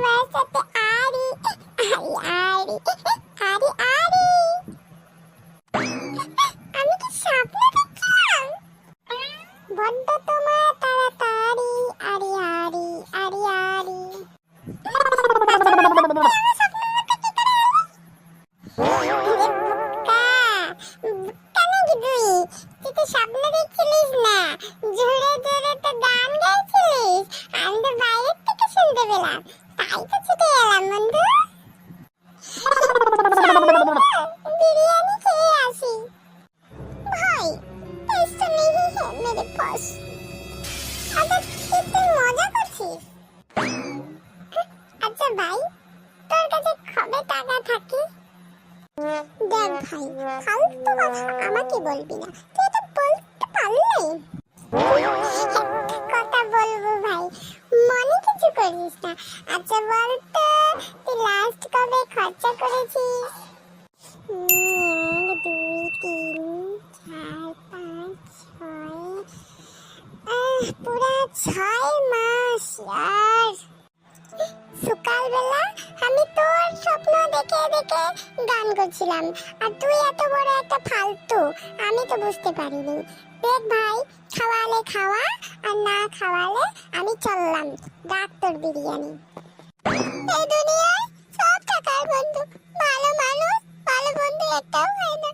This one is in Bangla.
তোমার সাথে আরি আরি আরি আরি আমি কি স্বপ্ন দেখছিলাম? বড্ড তোমার তাড়াতাড়ি আরি আরি আরি আরি স্বপ্ন দেখছিলিস না, জোরে জোরে তো গান গাইছিলিস, আমি তো বাইরের থেকে শুনতে পেলাম, তাই তো ছুটে এলাম বন্ধু। বিরিয়ানি খেয়ে আসি ভাই, টেস্ট নেই है मेरे पास। আচ্ছা তুই মজা করছিস? আচ্ছা ভাই, তোর কাছে কবে টাকা থাকে? দেখ ভাই, ফালতু কথা আমাকে বলবি না, তুই তো বলতে পারলি। কথা বলবো ভাই, মনে কিছু করিস না। আচ্ছা বল তো, তুই লাস্ট কবে খরচা করেছিস? 1 2 3 4 5 6 পুরা 6 মাস यार। সকালবেলা আমি তোর স্বপ্ন দেখে দেখে গান করছিলাম, আর তুই এত বড় একটা ফালতু, আমি তো বুঝতে পারিনি। দেখ ভাই, খাওয়ালে খাওয়া, আর না খাওয়ালে আমি চললাম, ডাক তোর বিরিয়ানি। এই দুনিয়ায় সব টাকার বন্ধু, ভালো মানুষ ভালো বন্ধু একটাও হয় না।